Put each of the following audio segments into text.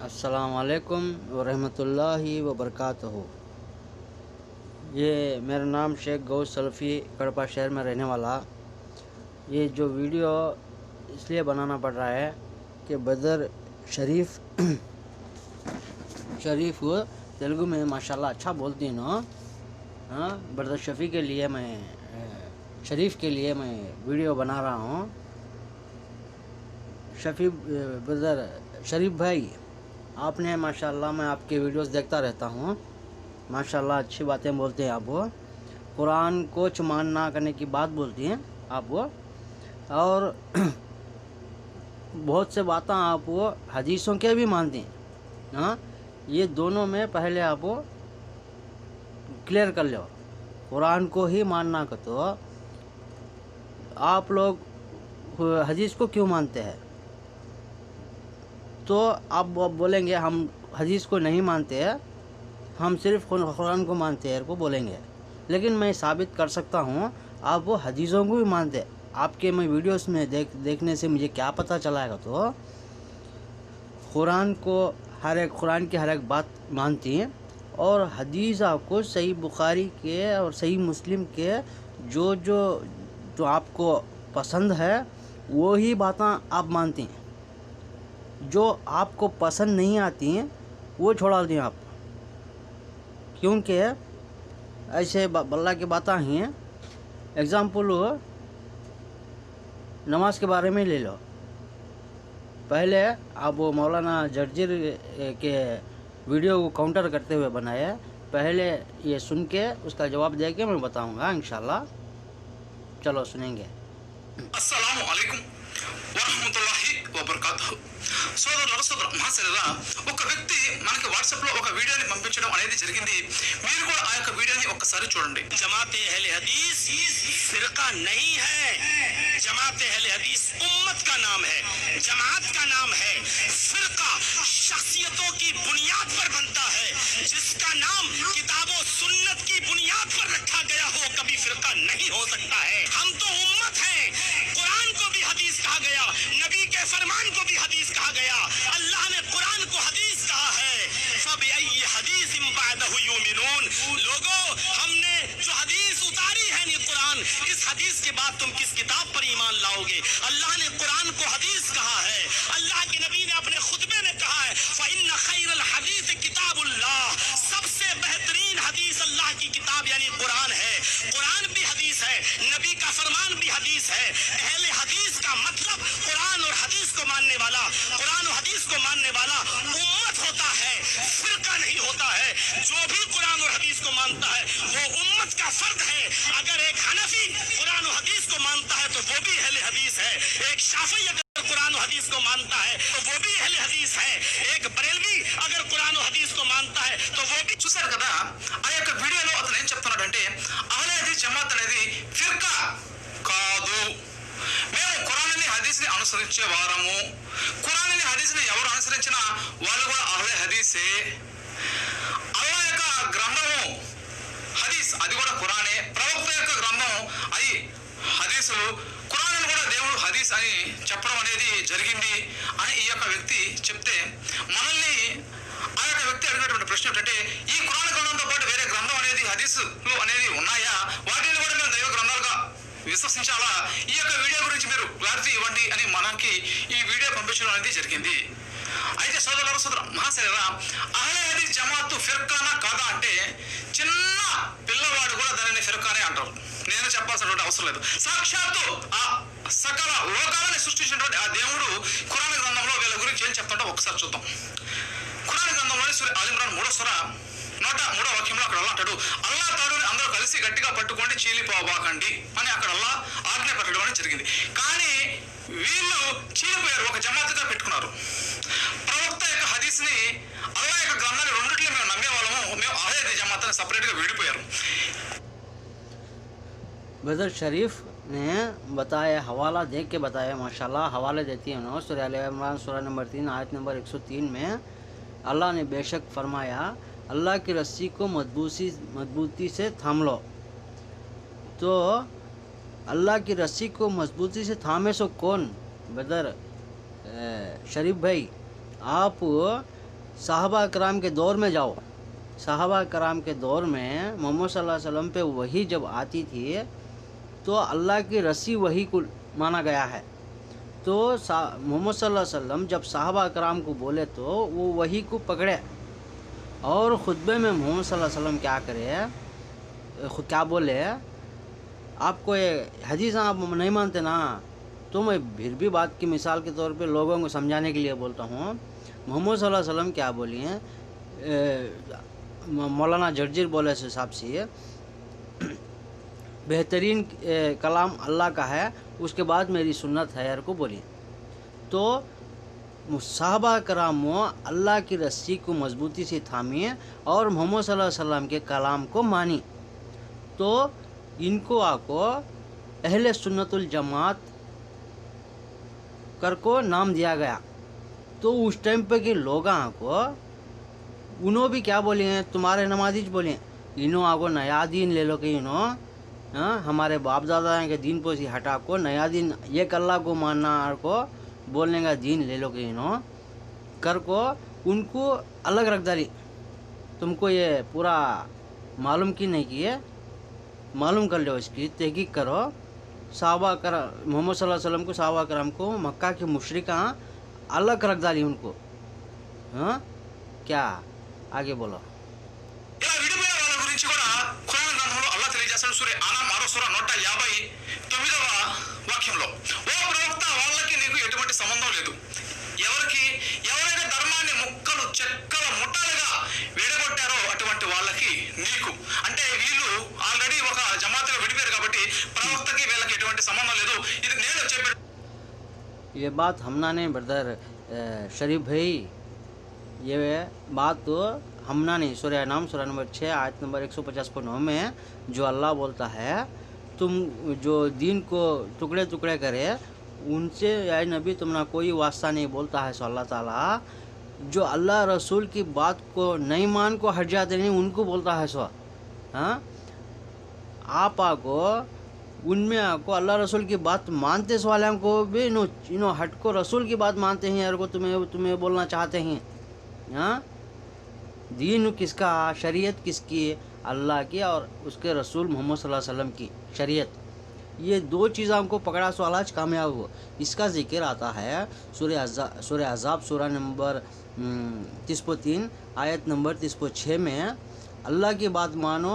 अस्सलाम वालेकुम वरहमतुल्लाहि वबरकातुहू। ये मेरा नाम शेख गौस सलफ़ी कड़पा शहर में रहने वाला। ये जो वीडियो इसलिए बनाना पड़ रहा है कि बदर शरीफ तेलुगु में माशाल्लाह अच्छा बोलती हैं ना। हाँ, बदर शरीफ के लिए मैं वीडियो बना रहा हूँ। बदर शरीफ भाई, आपने माशाल्लाह, मैं आपके वीडियोस देखता रहता हूँ। माशाल्लाह अच्छी बातें बोलते हैं आप। वो कुरान को चुमान ना करने की बात बोलती हैं आप वो, और बहुत से बातें आप वो हदीसों के भी मानते हैं। हाँ, ये दोनों में पहले आप वो क्लियर कर लो। कुरान को ही मानना का तो आप लोग हदीस को क्यों मानते हैं? तो आप बोलेंगे हम हदीस को नहीं मानते हैं, हम सिर्फ कुरान को मानते हैं को बोलेंगे। लेकिन मैं साबित कर सकता हूँ आप वो हदीसों को भी मानते हैं। आपके मैं वीडियोस में देखने से मुझे क्या पता चलाएगा, तो कुरान की हर एक बात मानती हैं, और हदीस आपको सही बुखारी के और सही मुस्लिम के जो आपको पसंद है वो ही बातें आप मानती हैं। जो आपको पसंद नहीं आती हैं वो छोड़ा दें आप, क्योंकि ऐसे बल्ला की बातें ही हैं। एग्ज़ाम्पल नमाज के बारे में ले लो। पहले आप वो मौलाना जर्जिर के वीडियो को काउंटर करते हुए बनाए। पहले ये सुन के उसका जवाब दे के मैं बताऊँगा इंशाल्लाह। चलो सुनेंगे। अस्सलामु अलैकुम వరహమతుల్లాహి వబరకాతుహు। సోదర మహాశయులారా, ఒక వ్యక్తి మనకి వాట్సాప్ లో ఒక వీడియోని పంపించడం అనేది జరిగింది. మీరు కూడా ఆ యొక్క వీడియోని ఒక్కసారి చూడండి. జమాతే అహ్లే హదీస్ ఫిర్కా नहीं है, जमात अहले हदीस उम्मत का नाम है, जमात का नाम है। फिरका शख्सियतों की बुनियाद पर बनता है, जिसका नाम किताबों सुन्नत की बुनियाद पर रखा गया हो, कभी फिरका नहीं हो सकता है। हम तो उम्मत हैं। कुरान को भी हदीस कहा गया, नबी के फरमान को भी हदीस कहा गया। अल्लाह ने कुरान को हदीस कहा है। फबिअय्यि हदीसिम बअदहु युमिनून। लोगों, हमने जो हदीस उतारी है नी कुरान, इस हदीस के बाद तुम किस किताब पर ईमान लाओगे? अल्लाह ने कुरान को हदीस कहा है। अल्लाह के नबी ने अपने खुतबे में कहा है, फइन्न खैरल हदीस किताबुल्लाह। सबसे बेहतरीन हदीस अल्लाह की किताब यानी कुरान है। कुरान भी हदीस है, नबी का फरमान भी हदीस है। अहले हदीस का मतलब कुरान और हदीस को मानने वाला, कुरान और हदीस को मानने वाला उम्मत होता है, फिरका नहीं होता है। जो भी कुरान और हदीस को मानता है वो उम्मत का फर्द है। अगर एक हनफी कुरान और हदीस को मानता है तो वो भी अहले हदीस है। एक शाफी अगर कुरान और हदीस को मानता है तो वो भी अहले हदीस है। एक बरेलवी अगर कुरान और हदीस को मानता है तो वो भी। చూశారు కదా ఆ యొక్క వీడియోలో అతను ఏం చెప్తున్నాడంటే, అహ్లే హదీస్ జమాత్ అనేది ఫిర్కా కాదు, మేము ఖురాన్ని హదీస్ని అనుసరించే వారము. ఖురాన్ని హదీస్ని ఎవరు అనుసరించినా వాళ్ళు కూడా అహ్లే హదీసే. అల్లా యొక్క గ్రంథము హదీస్, అది కూడా ఖురానే. ప్రవక్త యొక్క గ్రంథం అది హదీసులు. ఖురాన్ కూడా దేవుడు హదీస్ అని చెప్పడం అనేది జరిగింది అని ఈ యొక్క వ్యక్తి చెప్తే, మనల్ని ఆ యొక్క వ్యక్తి అడిగినటువంటి ప్రశ్న ఏంటంటే, ఈ ఖురాన్ గ్రంథంతో పాటు వేరే గ్రంథం అనేది హదీసులు అనేది ఉన్నాయా? వాటిని కూడా మేము దైవ గ్రంథాలుగా విశ్వసించాలా? ఈ యొక్క వీడియో గురించి మీరు క్లారిటీ ఇవ్వండి అని మనకి ఈ వీడియో పంపించడం అనేది జరిగింది. అయితే సోదర మహాశయులారా, అహ్లే హదీస్ జమాత్ ఫిర్కానా కాదా అంటే, చిన్న పిల్లవాడు కూడా దానిని ఫిర్కానే అంటారు. నేను చెప్పాల్సినటువంటి అవసరం లేదు. సాక్షాత్తు ఆ సకల లోకాలని సృష్టించినటువంటి ఆ దేవుడు ఖురాన్ గ్రంథంలో వీళ్ళ గురించి ఏం చెప్తుంటో ఒకసారి చూద్దాం. ఖురాన్ గ్రంథంలోని సూరా ఆల్ ఇమ్రాన్ 3వ సూరా 103వ వాక్యంలో అక్కడ అల్లా అంటాడు, అల్లా తాడుని అందరూ కలిసి గట్టిగా పట్టుకోండి, చీలిపోవాకండి అని అక్కడ అల్లా ఆజ్ఞ పెట్టడం అనేది జరిగింది. కానీ వీళ్ళు చీలిపోయారు, ఒక జమాత్గా పెట్టుకున్నారు. ప్రవక్త యొక్క హదీస్ని, అల్లా యొక్క గ్రంథాన్ని రెండిట్లో మేము నమ్మేవాళ్ళము, మేము అహ్లే హదీస్ జమాత్ అని సపరేట్గా విడిపోయారు. बदर शरीफ ने बताया, हवाला देख के बताया। माशाल्लाह हवाले देती है ना। सूरह आल इमरान सूरह नंबर 3 आयत नंबर 103 में अल्लाह ने बेशक फरमाया, अल्लाह की रस्सी को मजबूती से थाम लो। तो अल्लाह की रस्सी को मजबूती से थामे सो कौन? बदर शरीफ भाई, आप صحابہ کرام کے دور میں جاؤ، صحابہ کرام کے دور میں محمد صلی اللہ علیہ وسلم پہ وہی جب آتی تھی تو اللہ کی رسی وہی کو مانا گیا ہے. تو محمد صلی اللہ علیہ وسلم جب صحابہ کرام کو بولے تو وہ وہی کو پکڑے، اور خطبے میں محمد صلی اللہ علیہ وسلم کیا کرے، کیا بولے، آپ کو یہ حدیث آپ نہیں مانتے نا، تو میں پھر بھی بات کی مثال کے طور پہ لوگوں کو سمجھانے کے لیے بولتا ہوں. محمد صلی اللہ علیہ وسلم کیا بولی ہیں، مولانا جرجیر بولے سے حساب سے بہترین کلام اللہ کا ہے، اس کے بعد میری سنت ہے کو بولی. تو صحابہ کرام اللہ کی رسی کو مضبوطی سے تھامی اور محمد صلی اللہ علیہ وسلم کے کلام کو مانی. تو ان کو اہل سنت الجماعت کر کو نام دیا گیا. تو اس ٹائم پہ کے لوگاں کو انہوں بھی کیا بولے ہیں، تمہارے نمازی بولے انہوں نیا دین لے لو کہ ہمارے باپ دادا کے دین کو سی ہٹا کو نیا دین ایک اللہ کو ماننا کو بولنے کا دین لے لو کہ کر کو ان کو الگ رکھ ڈالی. تم کو یہ پورا معلوم کی نہیں کیے، معلوم کر لو، اس کی تحقیق کرو. محمد صلی اللہ علیہ وسلم کو صحابہ کرام کو مکہ کے مشرکاں الگ رکھ ڈالی ان کو. کیا ఆగే బోలో. ఇలా విడిపోయిన వాళ్ళ గురించి కూడా ఖురాన్ గ్రంథంలో అల్లాహ్ తెలియజేస్తాడు. సూరే అనామ్ 159వ వాక్యంలో, ఓ ప్రవక్త, వాళ్ళకి నీకు ఎటువంటి సంబంధం లేదు. ఎవరైతే ధర్మాన్ని ముక్కలు చెక్కల ముట్టలుగా విడగొట్టారో అటువంటి వాళ్ళకి నీకు, అంటే వీళ్ళు ఆల్రెడీ ఒక జమాత్గా విడిపోయారు కాబట్టి ప్రవక్తకి వీళ్ళకి ఎటువంటి సంబంధం లేదు. ఇది నేను చెప్పాను. ये बात हमना नहीं ब्रदर शरीफ भाई, ये बात तो हमना नहीं. सूरह नाम सूरह नंबर 6 आयत नंबर 150 में जो अल्लाह बोलता है तुम जो दीन को टुकड़े टुकड़े करे उनसे या नबी तुम्हारा कोई वास्ता नहीं बोलता है. सो अल्लाह ताला जो अल्लाह रसूल की बात को नहीं मान को हट जाते नहीं उनको बोलता है. सो हाँ, आप उनमें अल्लाह रसूल की बात मानते वालों को भी इनो हट को रसूल की बात मानते हैं और को तुम्हें बोलना चाहते हैं. हाँ, दीन किसका, शरीयत किसकी, अल्लाह की और उसके रसूल मोहम्मद सल्लल्लाहु अलैहि वसल्लम की शरीयत. ये दो चीज़ हमको पकड़ा सो आज कामयाब हो. इसका जिक्र आता है सूरह अज़ाब सूरह नंबर 33 आयत नंबर 36 में. अल्लाह की बात मानो,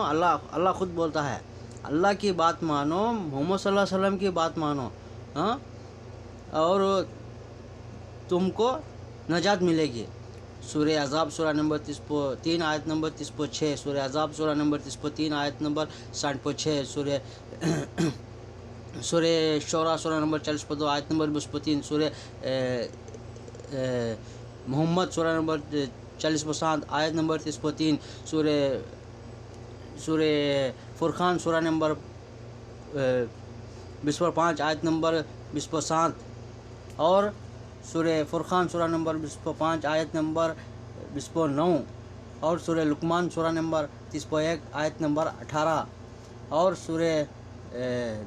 अल्लाह खुद बोलता है अल्लाह की बात मानो, मोहम्मद सल्लल्लाहु अलैहि वसल्लम की बात मानो, हाँ, और तुमको नजात मिलेगी. सूरह अज़ाब सूरह नंबर 33 आयत नंबर 36, सूरह अज़ाब सूरह नंबर 33 आयत नंबर 66, सूरह शोरा सूरह नंबर 42 आयत नंबर 23, सूरह मोहम्मद सूरह नंबर 47 आयत नंबर 33, सूरह फुरखान सूरह नंबर 25 आयत नंबर 27 और सूरह फुरखान सूरह नंबर 25 आयत नंबर 29 और सूरह लुकमान सूरह नंबर 31 आयत नंबर 18 और सूरह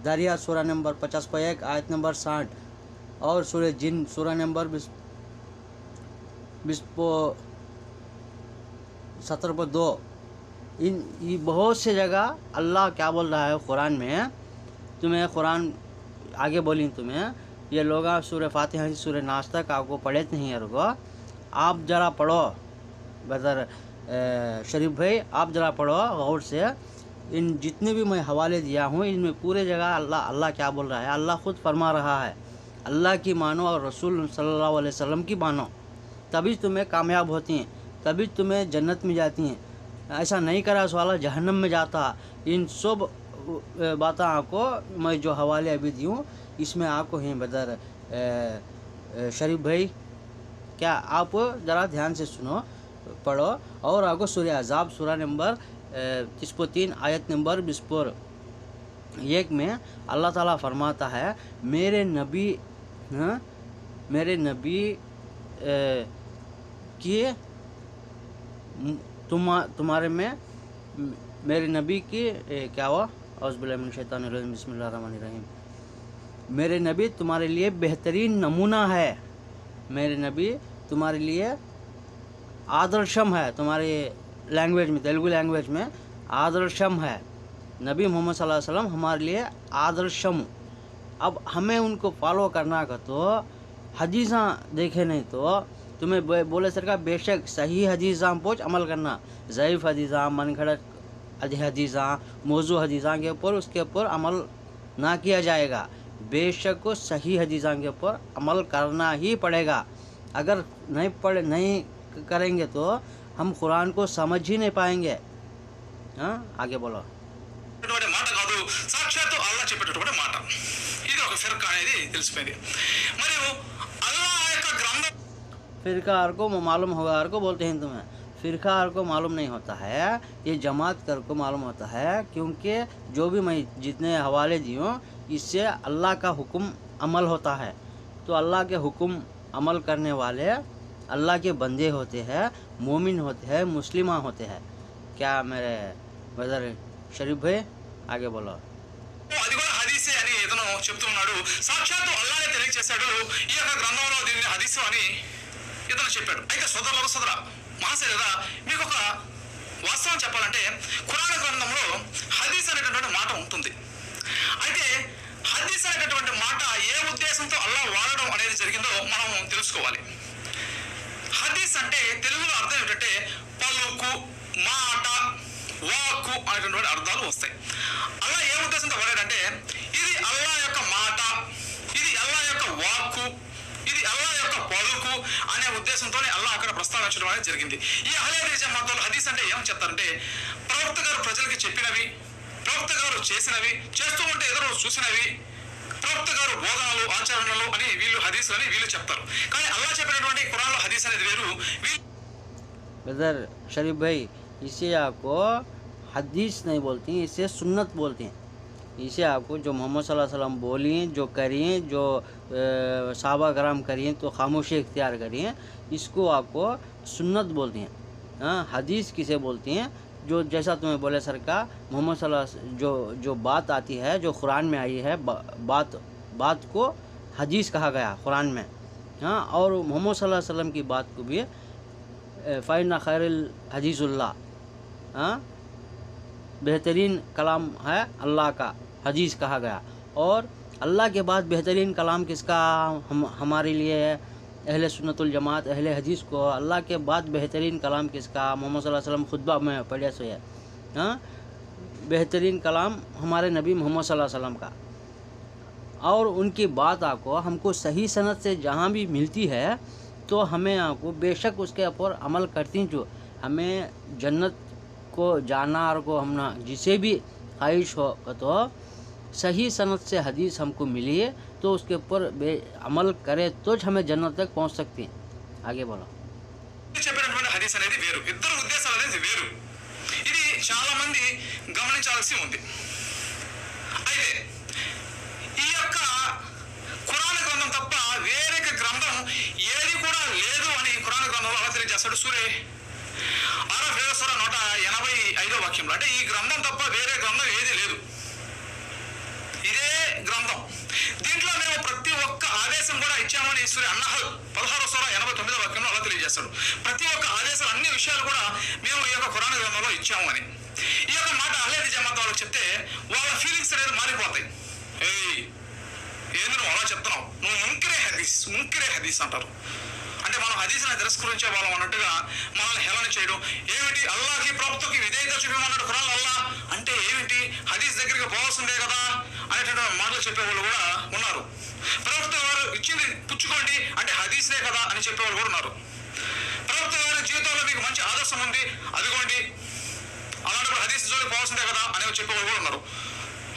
दारियात सूरह नंबर 51 आयत नंबर 60 और सूरह जिन सूरह नंबर 17 इन बहुत से जगह अल्लाह क्या बोल रहा है कुरान में. तुम्हें कुरान आगे बोली तुम्हें ये लोग सूरह फातिहा सूरह नास तक आपको पढ़े नहीं है रुको, आप ज़रा पढ़ो ब्रदर शरीफ भाई, आप ज़रा पढ़ो गौर से. इन जितने भी मैं हवाले दिया हूँ इनमें पूरे जगह अल्लाह क्या बोल रहा है. अल्लाह ख़ुद फरमा रहा है अल्लाह की मानो और रसूल सल्लल्लाहु अलैहि वसल्लम की मानो, तभी तुम्हें कामयाब होती हैं, तभी तुम्हें जन्नत में जाती हैं. ऐसा नहीं करा सो वाला जहन्नम में जाता. इन सब बातें आपको मैं जो हवाले अभी दी हूँ इसमें आपको हैं ब्रदर शरीफ भाई. क्या आप ज़रा ध्यान से सुनो, पढ़ो. और आपको सूरह अज़ाब सूरह नंबर 33 आयत नंबर 21 में अल्लाह ताला फरमाता है मेरे नबी की तुम्हारे में मेरे नबी की क्या हुआ, औज़ुबिल्लाहिमिनश्शैतानिर्रजीम, बिस्मिल्लाहिर्रहमानिर्रहीम. मेरे नबी तुम्हारे लिए बेहतरीन नमूना है. मेरे नबी तुम्हारे लिए आदर्शम है, तुम्हारी लैंग्वेज में, तेलुगु लैंग्वेज में आदर्शम है। नबी मोहम्मद सल्लल्लाहु अलैहि वसल्लम हमारे लिए आदर्शम। अब हमें उनको फॉलो करना का तो हदीसा देखे नहीं तो तुम्हें बोले सरकार बेशक सही हदीसा पहुँच अमल करना, ज़ईफ़ हदीसा, मनगढ़ंत हदीसा, मौजू हदीसा के ऊपर उसके ऊपर अमल ना किया जाएगा। बेशक को सही हदीसा के ऊपर अमल करना ही पड़ेगा। अगर नहीं करेंगे तो हम कुरान को समझ ही नहीं पाएंगे। हाँ, आगे बोलो। మాట కాదు, సాక్షాత్తు అల్లా చెప్పేటటువంటి మాట. ఇది ఒక ఫిర్కా అనేది తెలిసిపోయింది. మరియు అల్లా యొక్క గ్రంథం फ़िरकार को मालूम होगा, को बोलते हैं तुम्हें फ़िरकार को मालूम नहीं होता है, ये जमात कर को मालूम होता है, क्योंकि जो भी मैं जितने हवाले दिए इससे अल्लाह का हुक्म अमल होता है। तो अल्लाह के हुक्म अमल करने वाले अल्लाह के बंदे होते हैं, मोमिन होते हैं, मुस्लिमा होते हैं। क्या मेरे ब्रदर शरीफ भाई, आगे बोलो। అది కూడా హదీసే అని ఇతను చెప్తున్నాడు. సాక్షాత్తు అల్లాహే తెలియజేశాడు ఈ యొక్క గ్రంథంలో దీన్ని హదీసు అని ఇతను చెప్పాడు. అయితే సోదర మహాశయులారా, మీకు ఒక వాస్తవం చెప్పాలంటే ఖురాన్ గ్రంథంలో హదీస్ అనేటటువంటి మాట ఉంటుంది. అయితే హదీస్ అనేటటువంటి మాట ఏ ఉద్దేశంతో అల్లాహ్ వాడడం అనేది జరిగిందో మనం తెలుసుకోవాలి. హదీస్ అంటే తెలుగులో అర్థం ఏంటంటే పలుకు, మాట, వాక్కు అనేటువంటి అర్థాలు వస్తాయి. అల్లా ఏ ఉద్దేశంతో వాడాడంటే ఇది అల్లా యొక్క మాట, ఇది అల్లా యొక్క వాక్కు, ఇది అల్లా యొక్క పలుకు అనే ఉద్దేశంతోనే అల్లా అక్కడ ప్రస్తావించడం అనేది జరిగింది. ఈ అహ్లే జమాతుల్ హదీస్ అంటే ఏమని చెప్తారంటే ప్రవక్త గారు ప్రజలకి చెప్పినవి, ప్రవక్త గారు చేసినవి, చేస్తూ ఉంటే ఎదురు చూసినవి, ప్రవక్త గారు బోధనలు, ఆచరణలు అని వీళ్ళు హదీసులు అని వీళ్ళు చెప్తారు. కానీ అల్లా చెప్పినటువంటి ఖురాన్లో హదీస్ అనేది వేరు. ब्रदर शरीफ भाई, इसे आपको हदीस नहीं बोलती, इसे सुन्नत बोलते हैं। इसे आपको जो मोहम्मद सल्लल्लाहु अलैहि वसल्लम बोली, जो करिए, जो सहाबा कराम करिए तो खामोशी इख्तियार करिए, इसको आपको सुन्नत बोलते हैं। हाँ, हदीस किसे बोलती हैं? जो जैसा तुम्हें बोले सरकार मोहम्मद सल्लल्लाहु अलैहि वसल्लम जो बात आती है, जो कुरान में आई है, बात को हदीस कहा गया कुरान में। हाँ, और मोहम्मद सल्लल्लाहु अलैहि वसल्लम की बात को भी फ़ैन खैरुल हदीसुल्लाह, हाँ, बेहतरीन कलाम है अल्लाह का, हदीस कहा गया। और अल्लाह के बाद बेहतरीन कलाम किसका? हमारे लिए अहले सुन्नतुल जमात, अहले हदीस को अल्लाह के बाद बेहतरीन कलाम किसका? मोहम्मद सल्लल्लाहु अलैहि वसल्लम खुतबा में पढ़े सो है। हाँ, बेहतरीन कलाम हमारे नबी मोहम्मद सल्लल्लाहु अलैहि वसल्लम का। और उनकी बात आपको हमको सही सनद से जहाँ भी मिलती है तो हमें आपको बेशक उसके ऊपर अमल करती, जो हमें जन्नत को जाना और को हम ना जिसे भी ख्वाहिश हो तो सही सनद से हदीस हमको मिली है तो उसके ऊपर अमल करे तो हमें जन्नत तक पहुंच सकते हैं। आगे बोलो। చెప్పినటువంటి హదీస్ అనేది వేరు, ఇద్దరు ఉద్దేశాలు అనేది వేరు. ఇది చాలా మంది గమనించాల్సి ఉంది. అయితే ఈ యొక్క ఖురాన్ గ్రంథం తప్ప వేరే గ్రంథం ఏది కూడా లేదు అని ఖురాన్ గ్రంథంలో అలా తెలియజేస్తాడు. సూరే ఆరఫ్ 185వ వాక్యంలో, అంటే ఈ గ్రంథం తప్ప వేరే గ్రంథం ఏది లేదు, ఇదే గ్రంథం. దీంట్లో మేము ప్రతి ఒక్క ఆదేశం కూడా ఇచ్చామని సూరే అన్నహల్ 1689వ వాక్యంలో అలా తెలియజేస్తాడు. ప్రతి ఒక్క ఆదేశాలు, అన్ని విషయాలు కూడా మేము ఈ యొక్క ఖురాన్ గ్రంథంలో ఇచ్చాము అని. ఈ యొక్క మాట అహ్లే జమాత్ వాళ్ళకి చెప్తే వాళ్ళ ఫీలింగ్స్ అనేది మారిపోతాయి. ఏంది నువ్వు అలా చెప్తున్నావు, నువ్వు ముంకిరే హదీస్ అంటారు. అంటే మనం హదీస్ని తిరస్కరించే వాళ్ళం అన్నట్టుగా మనల్ని హేళన చేయడం. ఏమిటి అల్లాహకి ప్రవక్తకి విధేయత చూపించమన్నాడు ఖురాన్ అల్లా అంటే ఏమిటి, హదీస్ దగ్గరికి పోవాల్సిందే కదా అనేటువంటి మాటలు చెప్పేవాళ్ళు కూడా ఉన్నారు. ప్రవక్త గారు ఇచ్చింది పుచ్చుకోండి అంటే హదీస్లే కదా అని చెప్పేవాళ్ళు కూడా ఉన్నారు. ప్రవక్త గారి జీవితంలో మీకు మంచి ఆదర్శం ఉంది, అదిగోండి అలాంటప్పుడు హదీస్ జోలికి పోవాల్సిందే కదా అని చెప్పేవాళ్ళు కూడా ఉన్నారు.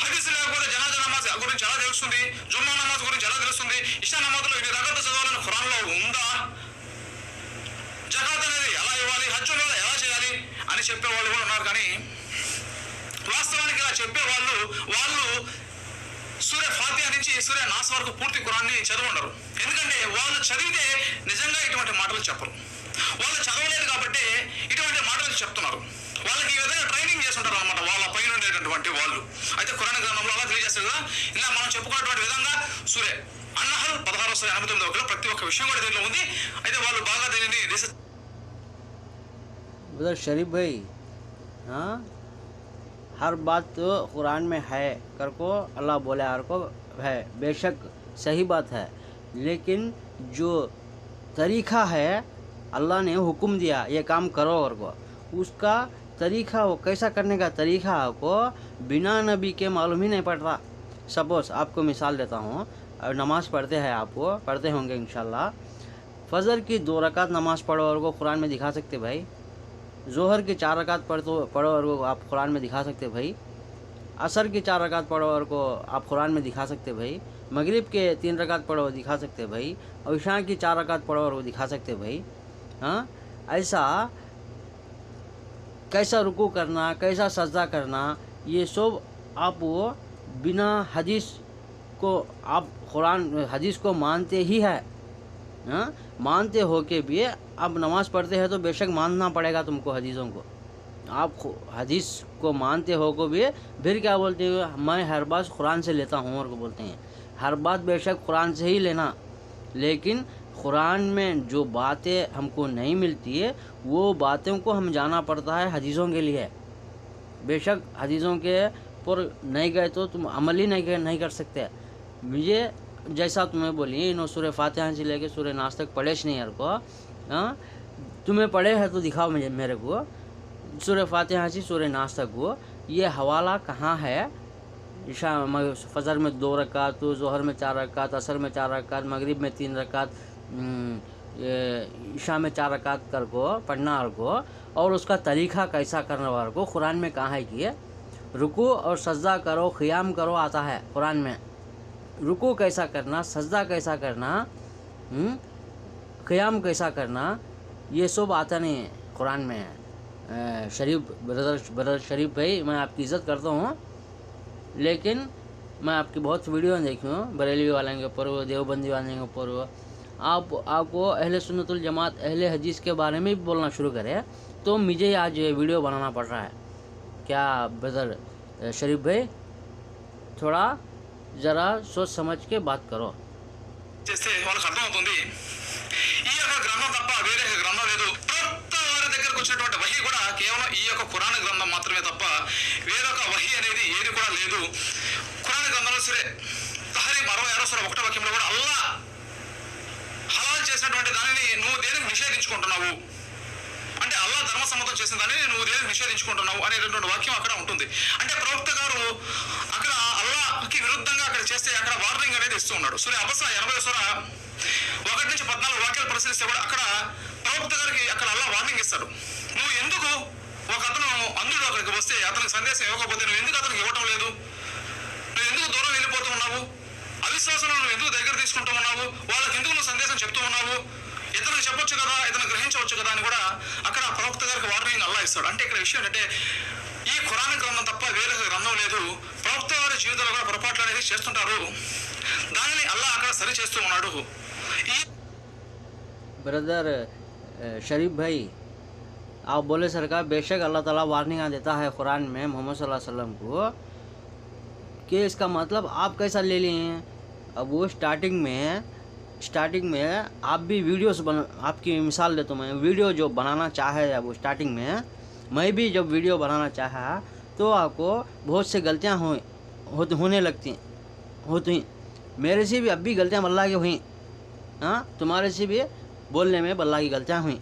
హదీస్ లేకపోతే జనాజా నమాజ్ గురించి ఎలా తెలుస్తుంది, జుమ్మా నమాజ్ గురించి ఎలా తెలుస్తుంది, ఇషా నమాజ్లో ఇన్ని రకాల చదవాలని ఖురాన్లో ఉందా, జకాత్ అనేది ఎలా ఇవ్వాలి, హజ్జులు ఎలా చేయాలి అని చెప్పేవాళ్ళు కూడా ఉన్నారు. కానీ వాస్తవానికి ఇలా చెప్పేవాళ్ళు సూర్య ఫాతిహా నుంచి సూర్య నాస్ వరకు పూర్తి ఖురాన్ని చదివి ఉండరు. ఎందుకంటే వాళ్ళు చదివితే నిజంగా ఇటువంటి మాటలు చెప్పరు. వాళ్ళు చదవలేదు కాబట్టి ఇటువంటి మాటలు చెప్తున్నారు. వాళ్ళకి ఈ విధంగా ట్రైనింగ్ చేస్తుంటారు అనమాట వాళ్ళ పైన ఉండేటటువంటి వాళ్ళు. అయితే ఖురాన్ గ్రంథంలో అలా తెలియజేస్తారు కదా. ఇలా మనం చెప్పుకున్నటువంటి విధంగా సూర్య అన్నహల్ 1689 ప్రతి ఒక్క విషయం కూడా దీనిలో ఉంది. అయితే వాళ్ళు బాగా దీనిని ब्रदर शरीफ भाई, हाँ, हर बात तो कुरान में है कर को अल्लाह बोले हर को है, बेशक सही बात है, लेकिन जो तरीक़ा है अल्लाह ने हुक्म दिया ये काम करो और को, उसका तरीक़ा वो कैसा करने का तरीक़ा को बिना नबी के मालूम ही नहीं पड़ता। सपोज़ आपको मिसाल देता हूँ, नमाज़ पढ़ते हैं, आपको पढ़ते होंगे इंशाल्लाह, फजर की 2 रकात नमाज़ पढ़ो और को कुरान में दिखा सकते भाई? ज़ोहर की 4 रकात पढ़ो और को आप कुरान में दिखा सकते भाई? असर की 4 रकात पढ़ो और को आप कुरान में दिखा सकते भाई? मगरिब के 3 रकात पढ़ो दिखा सकते भाई? और इशा की 4 रकात पढ़ो और वो दिखा सकते भाई? हाँ, ऐसा कैसा रुकू करना, कैसा सजदा करना, ये सब आप वो बिना हदीस को, आप कुरान हदीस को मानते ही है, हाँ, मानते हो के भी अब नमाज़ पढ़ते हैं तो बेशक मानना पड़ेगा तुमको हदीसों को। आप हदीस को मानते हो को भी फिर क्या बोलते हो, मैं हर बात कुरान से लेता हूँ और को बोलते हैं। हर बात बेशक कुरान से ही लेना, लेकिन कुरान में जो बातें हमको नहीं मिलती है वो बातों को हम जाना पड़ता है हदीसों के लिए। बेशक हदीसों के पर नहीं गए तो तुम अमल ही नहीं कर सकते। मुझे जैसा तुम्हें बोली इन सूरह फातिहा से लेके सूरह नास तक पढ़े नहीं यार को, हाँ, तुम्हें पढ़े है तो दिखाओ मुझे, मेरे को सूरह फातिहा से सूरह नास तक वो ये हवाला कहाँ है? इशा फजर में 2 रकात, तो ज़ोहर में 4 रकात, असर में 4 रकात, मगरिब में 3 रकात, इशा में 4 रकात कर को पढ़ना और को, और उसका तरीक़ा कैसा करने वाले को कुरान में कहाँ है कि रुकू और सजदा करो, क़ियाम करो आता है कुरान में। रुकू कैसा करना, सजदा कैसा करना, क़ियाम कैसा करना, ये सब आता नहीं है कुरान में। शरीफ ब्रदर शरीफ भाई, मैं आपकी इज़्ज़त करता हूँ, लेकिन मैं आपकी बहुत वीडियो देखी हूँ, बरेलवी वाले के ऊपर, देवबंदी वाले के ऊपर। आपको अहले सुन्नतुल जमात, अहले हदीस के बारे में भी बोलना शुरू करें तो मुझे आज ये वीडियो बनाना पड़ रहा है। क्या ब्रदर शरीफ भाई, थोड़ा ज़रा सोच समझ के बात करो। చేస్తే వాళ్ళకి అర్థమవుతుంది ఈ యొక్క గ్రంథం తప్ప వేరే గ్రంథం లేదు. ప్రతి వారి దగ్గరకు వచ్చినటువంటి వహీ కూడా కేవలం ఈ యొక్క ఖురాన్ గ్రంథం మాత్రమే తప్ప వేరొక వహీ అనేది ఏది కూడా లేదు. ఖురాన్ గ్రంథంలో సరే తహరీమ్ 66 సూర 1వ వాక్యంలో కూడా అల్లా హలాల్ చేసినటువంటి దానిని నువ్వు దేనికి నిషేధించుకుంటున్నావు అంటే, అల్లా ధర్మసమ్మతం చేసిన దానిని నువ్వు దేనికి నిషేధించుకుంటున్నావు అనేటటువంటి వాక్యం అక్కడ ఉంటుంది. అంటే ప్రవక్త గారు అక్కడ అల్లాకి విరుద్ధంగా అక్కడ చేస్తే అక్కడ వార్నింగ్ అనేది ఇస్తూ ఉన్నాడు. సూర అబసా 80వ సూర 1 నుంచి 14 వాక్యాలు పరిశీలిస్తే కూడా అక్కడ ప్రవక్త గారికి అక్కడ అల్లా వార్నింగ్ ఇస్తాడు. నువ్వు ఎందుకు ఒక అతను అంధుడు అక్కడికి వస్తే అతనికి సందేశం ఇవ్వకపోతే నువ్వు ఎందుకు అతనికి ఇవ్వటం లేదు? నువ్వు ఎందుకు దూరం వెళ్ళిపోతూ ఉన్నావు? అవిశ్వాసంలో నువ్వు ఎందుకు దగ్గర తీసుకుంటూ ఉన్నావు? వాళ్ళకి ఎందుకు నువ్వు సందేశం చెప్తూ ఉన్నావు? ఇతనికి చెప్పొచ్చు కదా, ఇతను గ్రహించవచ్చు కదా అని కూడా అక్కడ ప్రవక్త గారికి వార్నింగ్ అల్లా ఇస్తాడు. అంటే ఇక్కడ విషయం ఏంటంటే ఈ ఖురాన్ గ్రంథం తప్ప వేరే గ్రంథం లేదు. ప్రవక్త వారి జీవితంలో కూడా పొరపాట్లు అనేది చేస్తుంటారు, దానిని అల్లా అక్కడ సరి చేస్తూ ఉన్నాడు. ब्रदर शरीफ भाई, आप बोले सरकार बेशक अल्लाह ताला वार्निंग देता है कुरान में मोहम्मद सल्लल्लाहु अलैहि वसल्लम को, कि इसका मतलब आप कैसा ले लिए हैं? अब वो स्टार्टिंग में आप भी वीडियोस आपकी मिसाल देता हूँ मैं, वीडियो जो बनाना चाहे वो स्टार्टिंग में मैं भी जब वीडियो बनाना चाहा तो आपको बहुत से गलतियाँ होने लगती होती। मेरे से भी अब भी गलतियाँ बल्ला की हुई, हाँ, तुम्हारे से भी बोलने में बल्ला की गलतियाँ हुई,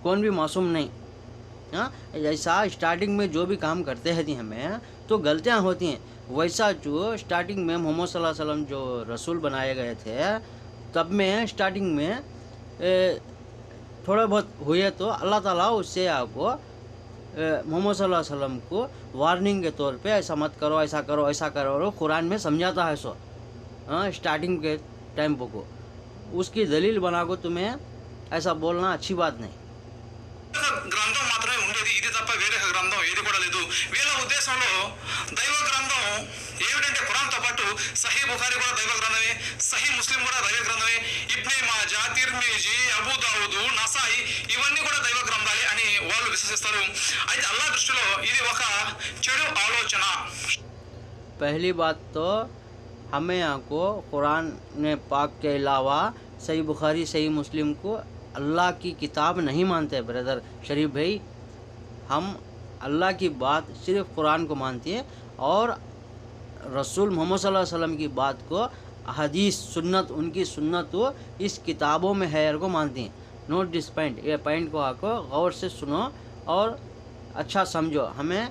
कौन भी मासूम नहीं, हाँ। जैसा स्टार्टिंग में जो भी काम करते हैं हमें तो गलतियाँ होती हैं, वैसा जो स्टार्टिंग में मोहम्मद सल्लल्लाहु अलैहि वसल्लम जो रसूल बनाए गए थे तब में स्टार्टिंग में थोड़ा बहुत हुए तो अल्लाह ताला उससे आपको मोहम्मद सल्लल्लाहु अलैहि वसल्लम को वार्निंग के तौर पे ऐसा मत करो, ऐसा करो, ऐसा करो, और कुरान में समझाता है सो, हाँ, स्टार्टिंग के टाइम को उसकी दलील बना को तुम्हें ऐसा बोलना अच्छी बात नहीं। గ్రంథం మాత్రమే ఉండేది, ఇది తప్ప వేరే గ్రంథం ఏది కూడా లేదు. వీళ్ళ ఉద్దేశంలో దైవ గ్రంథం ఏమిటంటే ఖురాన్తో పాటు సహీ బుఖారీ కూడా దైవ గ్రంథమే, సహీ ముస్లిం కూడా దైవ గ్రంథమే, ఇబ్నే మాజా, తిర్మిజీ, అబూ దావుదు, నసాయి ఇవన్నీ కూడా దైవ గ్రంథాలే అని వాళ్ళు విశ్వసిస్తారు. అయితే అల్లాహ్ దృష్టిలో ఇది ఒక చెడు ఆలోచన. पहली बात तो हमें यहाँ को कुरान पाक के अलावा सही बुखारी, सही मुस्लिम को अल्लाह की किताब नहीं मानते ब्रदर शरीफ भाई, हम अल्लाह की बात सिर्फ कुरान को मानते हैं और रसूल मोहम्मद सल्लल्लाहु अलैहि वसल्लम की बात को हदीस सुन्नत उनकी सुन्नत वो इस किताबों में है को मानते हैं। नोट दिस पॉइंट, ये पॉइंट को आपको गौर से सुनो और अच्छा समझो। हमें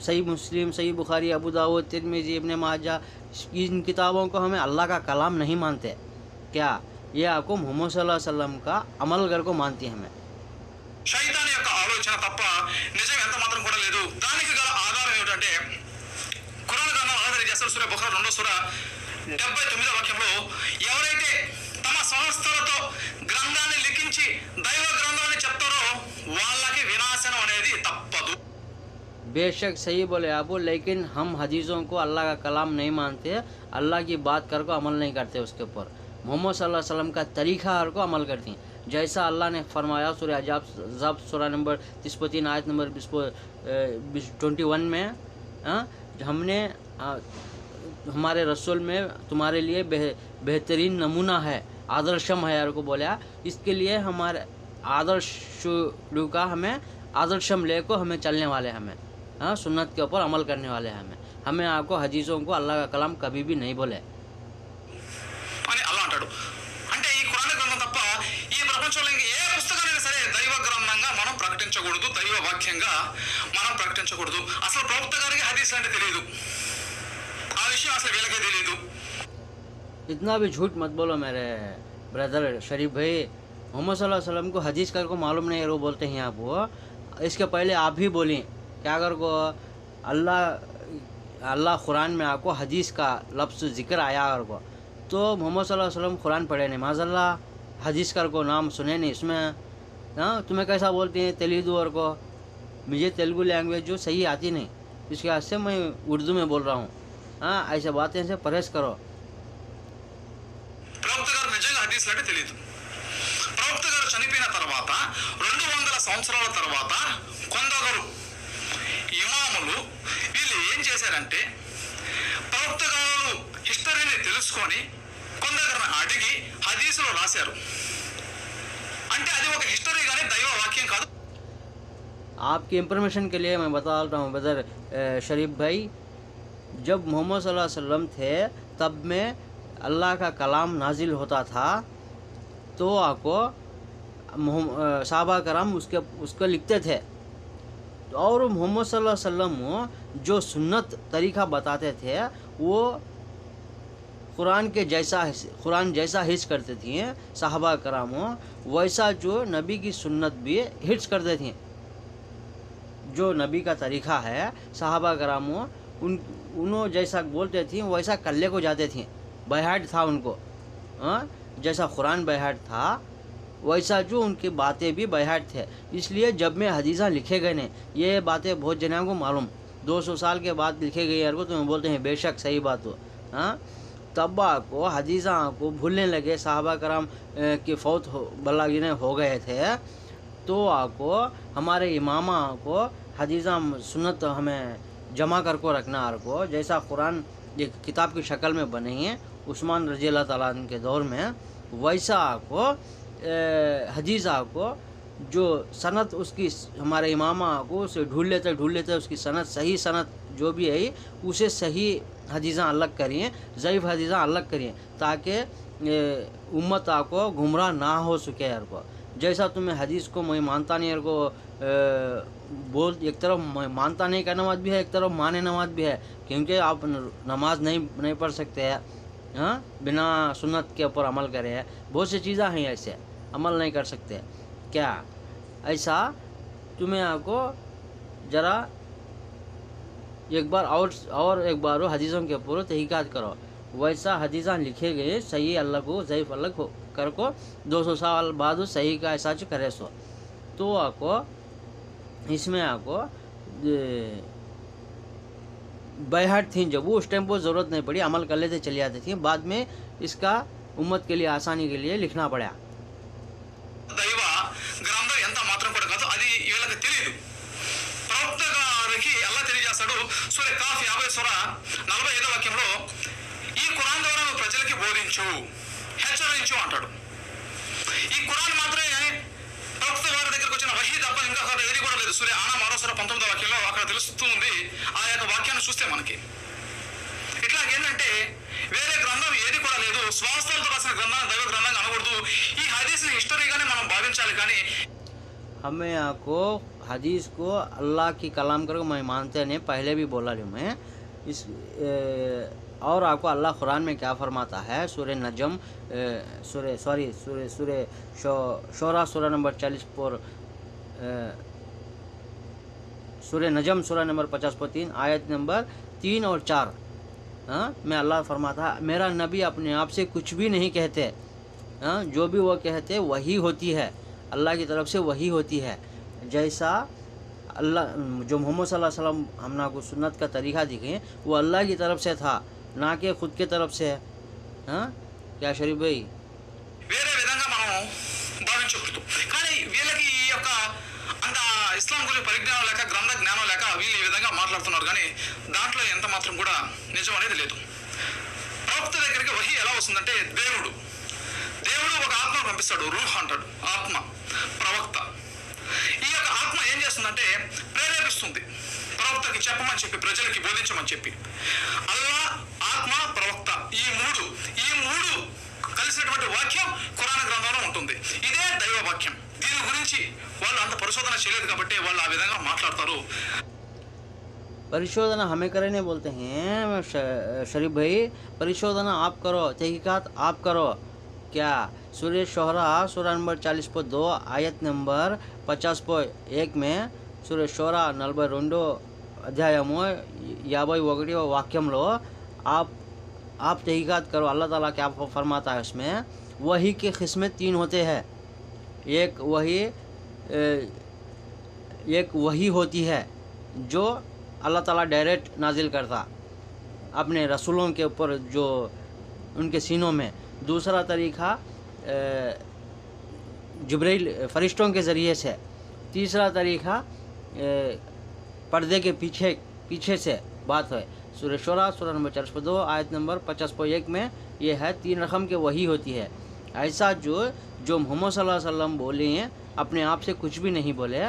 सही मुस्लिम, सही बुखारी, अबू दाऊद, तिरमिज़ी, इब्न माजा इन किताबों को हमें अल्लाह का कलाम नहीं मानते। क्या ये आपको मोहम्मद सल्लल्लाहु अलैहि वसल्लम का अमल कर को मानती है हमें। శైతాన్ యొక్క ఆలోచన తప్ప నిజం ఎంత మాత్రం కూడా లేదు. దానికి గల ఆధారం ఏమిటంటే ఖురాన్ గ్రంథం ఆధారం చేస్తారు. సూరా బుఖారా 2వ సూరా 79వ వాక్యంలో ఎవరైతే తమ సంస్థలతో గ్రంథాన్ని లిఖించి దైవ గ్రంథాన్ని చెప్తారో వాళ్ళకి వినాశనం అనేది తప్పదు. बेशक सही बोले आप, लेकिन हम हदीसों को अल्लाह का कलाम नहीं मानते, अल्लाह की बात कर को अमल नहीं करते उसके ऊपर। मोहम्मद सल्लल्लाहु अलैहि वसल्लम का तरीक़ा हर को अमल करती हैं, जैसा अल्लाह ने फरमाया सूरह अहज़ाब सूरह नंबर 33 आयत नंबर 21 में। हमने हमारे रसूल में तुम्हारे लिए बेहतरीन नमूना है, आदर्शम है यार को बोला। इसके लिए हमारे आदर्श का हमें आदर्शम ले को हमें चलने वाले हमें सुन्नत के ऊपर अमल करने वाले हमें आपको हदीसों को अल्लाह का कलाम कभी भी नहीं बोले। అని అల్లా అంటాడు. అంటే ఈ ఖురాన్ గ్రంథం తప్ప ఈ ప్రపంచంలో ఇంకా ఏ పుస్తకాలైనా సరే దైవ గ్రంథంగా మనం ప్రకటించకూడదు, దైవ వాక్యంగా మనం ప్రకటించకూడదు. అసలు ప్రవక్త గారికి హదీస్ అంటే తెలియదు, ఆ విషయం అసలు వీళ్ళకే తెలియదు. इतना भी झूठ मत बोलो मेरे ब्रदर शरीफ भाई। मोहम्मद सल्लल्लाहु अलैहि वसल्लम को हदीस कर को मालूम नहीं है वो बोलते हैं आप। वो इसके पहले आप भी बोली क्या कर को अल्लाह कुरान में आपको हदीस का लफ्ज़ ज़िक्र आया कर को, तो मोहम्मद सल्लल्लाहु अलैहि वसल्लम कुरान पढ़े नहीं, माज़अल्लाह हदीस कर को नाम सुने नहीं इसमें। तुम्हें कैसा बोलती हैं तेलुगु और को, मुझे तेलुगु लैंग्वेज जो सही आती नहीं, इसके वजह से मैं उर्दू में बोल रहा हूँ। ऐसे बातें से परहेज़ करो। ప్రవక్త గారు నిజంగా హదీస్లు అంటే తెలియదు. ప్రవక్త గారు చనిపోయిన తర్వాత 200 సంవత్సరాల తర్వాత కొందరు ఇమాములు వీళ్ళు ఏం చేశారంటే ప్రవక్త గారు హిస్టరీని తెలుసుకొని కొందరిని అడిగి హదీసులో రాశారు. అంటే అది ఒక హిస్టరీ కానీ దైవ వాక్యం కాదు. आपकी इंफॉर्मेशन के लिए मैं बता रहा हूँ ब्रदर शरीफ भाई, जब मोहम्मद सल्लल्लाहु अलैहि वसल्लम थे तब में अल्लाह का कलाम नाजिल होता था, तो आपको साहबा कराम उसको लिखते थे। और मोहम्मद सल्लल्लाहु अलैहि वसल्लम जो सुन्नत तरीक़ा बताते थे वो कुरान जैसा हिज करते थे साहबा कराम, वैसा जो नबी की सुन्नत भी हिज करते थे। जो नबी का तरीक़ा है साहबा कराम उन्होंने जैसा बोलते थे वैसा कल्ले को जाते थे, बैहाट था उनको। जैसा कुरान बैहाट था वैसा जो उनकी बातें भी बैहाट थे। इसलिए जब में हदीसा लिखे गए ने ये बातें बहुत जनों को मालूम 200 साल के बाद लिखे गए यार को, तो बोलते हैं बेशक सही बात हो। तब को हदीसा को भूलने लगे, साहबा कराम की फौत बल्लागिने हो गए थे, तो आपको हमारे इमामा को हदीसा सुन्नत हमें जमा कर को रखना को, जैसा कुरान एक किताब की शक्ल में बने हैं उस्मान रज़ी अल्लाह ताला अन्हु के दौर में, वैसा आपको हदीसा को जो सनत उसकी हमारे इमामा को उसे ढूंढ लेते उसकी सनत सही सनत जो भी है उसे सही हदीसा अलग करिए, ज़ईफ़ हदीसा अलग करिए, ताकि उम्मत आपको गुमराह ना हो सके यार को। जैसा तुम्हें हदीस को मैं मानता नहीं यार को बोल, एक तरफ मानता नहीं का नमाज भी है, एक तरफ माने नमाज भी है, क्योंकि आप नमाज नहीं पढ़ सकते हैं बिना सुन्नत के ऊपर अमल करे हैं। बहुत सी चीज़ें हैं ऐसे अमल नहीं कर सकते। क्या ऐसा तुम्हें आपको ज़रा एक बार और एक बार हदीसों के ऊपर तहकीकात करो, वैसा हदीसा लिखे गए सही अल्लाह को ज़ईफ़ अलग हो कर को 200 साल बाद सही का ऐसा करे सो, तो आपको इसमें आपको बैहाट थी जब वो उस टाइम को ज़रूरत नहीं पड़ी, अमल कर लेते चली जाती थी, बाद में इसका उम्मत के लिए आसानी के लिए लिखना पड़ा। దైవ గ్రంథం ఎంత మాత్రం కూడా కాదు, అది వీళ్ళకి తెలియదు. ప్రవక్త గారికి అల్లా తెలియజేస్తాడు. సూర కాఫ్ 50 సూర 45వ వాక్యంలో ఈ ఖురాన్ ద్వారా నువ్వు ప్రజలకి బోధించు, హెచ్చరించు అంటాడు. ఈ ఖురాన్ మాత్రమే ప్రవక్త వారి దగ్గరికి వచ్చిన వహీ తప్ప ఇంకా ఏది కూడా లేదు. సూర ఆనా 6వ సూర తెలుస్తూ ఉంది ఆ యొక్క వాక్యాన్ని చూస్తే మనకి. ఇట్లాగేంటంటే వేరే గ్రంథం ఏది కూడా లేదు, స్వాస్థలతో రాసిన గ్రంథాన్ని దైవ గ్రంథంగా అనకూడదు. ఈ హదీస్ని హిస్టరీగానే మనం భావించాలి. కానీ हमें यहाँ को हदीस को अल्लाह की कलाम करके मैं मानते नहीं, पहले भी बोला हूँ मैं इस और आपको अल्लाह कुरान में क्या फरमाता है, सूरह नजम सूरह शोरा सूरह नंबर 40 पर सूरह नजम सूरह नंबर 50/3 आयत नंबर 3 और 4 में अल्लाह फरमाता है मेरा नबी अपने आप से कुछ भी नहीं कहते, जो भी वो कहते वही होती है, अल्लाह की तरफ से वही होती है। जैसा अल्लाह जो मोहम्मद सल्लल्लाहु अलैहि वसल्लम हमना को सुन्नत का तरीक़ा दिखे वो अल्लाह की तरफ से था, ना कि खुद की तरफ से है। क्या शरीफ भाई? వేరే విధంగా మనం భావించకూడదు. కానీ వీళ్ళకి ఈ యొక్క అంత ఇస్లాం గురించి పరిజ్ఞానం లేక గ్రంథ జ్ఞానం లేక వీళ్ళు ఈ విధంగా మాట్లాడుతున్నారు. కానీ దాంట్లో ఎంత మాత్రం కూడా నిజం అనేది లేదు. ప్రవక్త దగ్గరికి వహీ ఎలా వస్తుందంటే దేవుడు ఒక ఆత్మను పంపిస్తాడు, రూహ్ అంటాడు, ఆత్మ ప్రవక్త. ఈ యొక్క ఆత్మ ఏం చేస్తుందంటే ప్రేరేపిస్తుంది ప్రవక్తకి చెప్పమని చెప్పి, ప్రజలకి బోధించమని చెప్పి. అల్లా, ఆత్మ, ప్రవక్త ఈ మూడు కలిసినటువంటి వాక్యం ఖురాన్ గ్రంథంలో ఉంటుంది. ఇదే దైవ వాక్యం. దీని గురించి వాళ్ళు అంత పరిశోధన చేయలేదు కాబట్టి వాళ్ళు ఆ విధంగా మాట్లాడతారు. परिशोधना हमें करने बोलते हैं शरीफ भाई, परिशोधना आप करो, तहकीकात आप करो। क्या सूरह शोहरा सूरह नंबर 40/2 आयत नंबर 50/1 में सूरह शोहरा 42 అధ్యాయము 51వ వాక్యంలో आप तहकीकात करो, अल्लाह ताला क्या फरमाता है उसमें, वही के किस्में 3 होते हैं। एक वही होती है जो अल्लाह ताला डायरेक्ट नाजिल करता अपने रसूलों के ऊपर जो उनके सीनों में। दूसरा तरीक़ा जिब्रील फरिश्तों के ज़रिए से। तीसरा तरीक़ा पर्दे के पीछे से बात है। सूरह शोरा सूरह नंबर 40/2 आयत नंबर 50/1 में ये है 3 रकम के वही होती है। ऐसा जो मोहम्मद सल्लल्लाहु अलैहि वसल्लम बोले हैं अपने आप से कुछ भी नहीं बोले,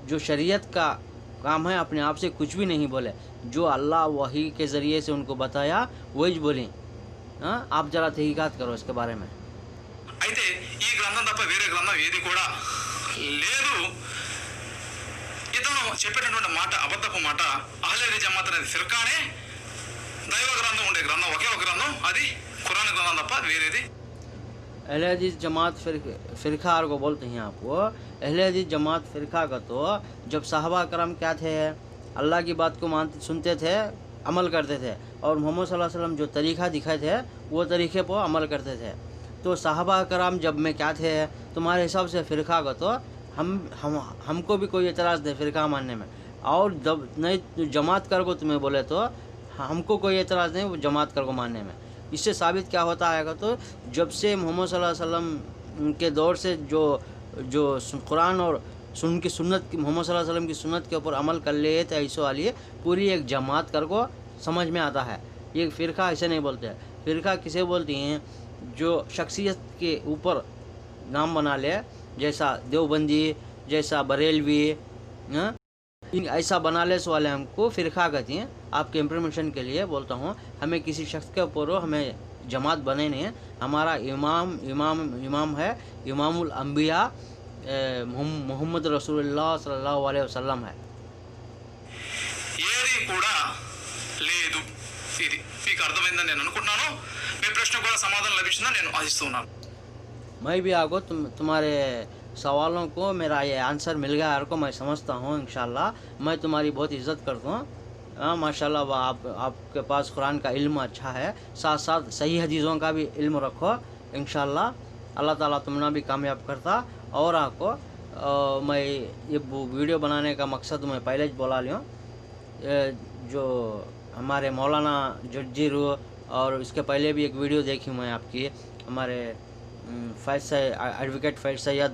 जो शरीयत का काम है अपने आप से कुछ भी नहीं बोले, जो अल्लाह वही के ज़रिए से उनको बताया वही बोले। आप ज़रा तहकीकात करो इसके बारे में। అయితే ఈ గ్రంథం తప్ప వేరే గ్రంథం ఏది కూడా లేదు. ఇతను చెప్పేటటువంటి మాట అబద్ధపు మాట. అహ్లే జమాత్ అనేది ఫిర్కానే, దైవ గ్రంథం ఉండే గ్రంథం ఒకే ఒక గ్రంథం, అది ఖురాన్ గ్రంథం తప్ప వేరేది. अहले हदीस जमात फ़िरका को बोलते हैं आपको। अहले हदीस जमात फ़िरका का तो जब साहबा करम क्या थे, अल्लाह की बात को सुनते थे, अमल करते थे, और मोहम्मद सल्लल्लाहु अलैहि वसल्लम जो तरीक़ा दिखाए थे वो तरीक़े पर अमल करते थे। तो साहबा कराम जब में क्या थे, तुम्हारे हिसाब से फ़िरका का तो हमको भी कोई एतराज़ नहीं फ़िरका मानने में, और जब नहीं जमात कर को तुम्हें बोले तो हमको कोई एतराज़ नहीं वो जमात कर को मानने में। इससे साबित क्या होता है तो जब से मोहम्मद सल्लल्लाहु अलैहि वसल्लम के दौर से जो कुरान और उनकी सुन्नत मोहम्मद सल्लल्लाहु अलैहि वसल्लम की सुन्नत के ऊपर अमल कर लिए थे, ऐसो वाली पूरी एक जमात कर को समझ में आता है। ये फ़िरका ऐसे नहीं बोलते हैं। फ़िरका किसे बोलती हैं, जो शख्सियत के ऊपर नाम बना ले, जैसा देवबंदी, जैसा बरेलवी, ऐसा बना ले सो वाले हमको फ़िरका कहती हैं। आपके इंफॉर्मेशन के लिए बोलता हूँ, हमें किसी शख्स के ऊपर हमें जमात बने नहीं है। हमारा इमाम है इमामुल अंबिया मोहम्मद रसूलुल्लाह सल्लल्लाहु अलैहि वसल्लम है। ఏది కూడా లేదు. ఇది మీకు అర్థమైందని నేను అనుకుంటున్నాను. మీ ప్రశ్న కూడా సమాధానం లభించిందని నేను ఆశిస్తున్నాను. मैं भी आपको तुम्हारे सवालों को मेरा ये आंसर मिल गया को मैं समझता हूँ। इंशाल्लाह मैं तुम्हारी बहुत इज़्ज़त करता हूँ। माशाल्लाह आपके पास कुरान का इल्म अच्छा है, साथ साथ सही हदीज़ों का भी इल्म रखो। इंशाल्लाह अल्लाह ताला तुम्हें भी कामयाब करता। और आपको मैं ये वीडियो बनाने का मकसद मैं पहले ही बोला लिया, जो हमारे मौलाना जज्जीरू और इसके पहले भी एक वीडियो देखी मैं आपकी, हमारे एडवोकेट फैज सैयद,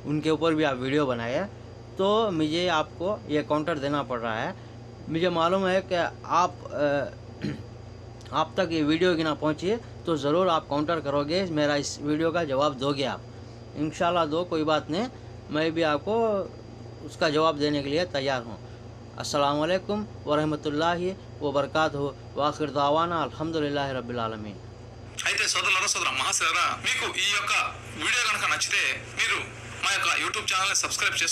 उनके ऊपर भी आप वीडियो बनाए, तो मुझे आपको ये काउंटर देना पड़ रहा है। मुझे मालूम है कि आप तक ये वीडियो की ना पहुँची तो ज़रूर आप काउंटर करोगे, मेरा इस वीडियो का जवाब दोगे आप। इंशाल्लाह दो, कोई बात नहीं, मैं भी आपको उसका जवाब देने के लिए तैयार हूँ। अस्सलामु अलैकुम वरहमतुल्लाहि वबरकातुहु वाखिर दावाना अल्हम्दुलिल्लाहि रब्बिल आलमीन. అయితే సోదరులారా సోదర మహాశయులారా, మీకు ఈ యొక్క వీడియో కనుక నచ్చితే మీరు మా యొక్క యూట్యూబ్ ఛానల్ని సబ్స్క్రైబ్ చేసుకోండి.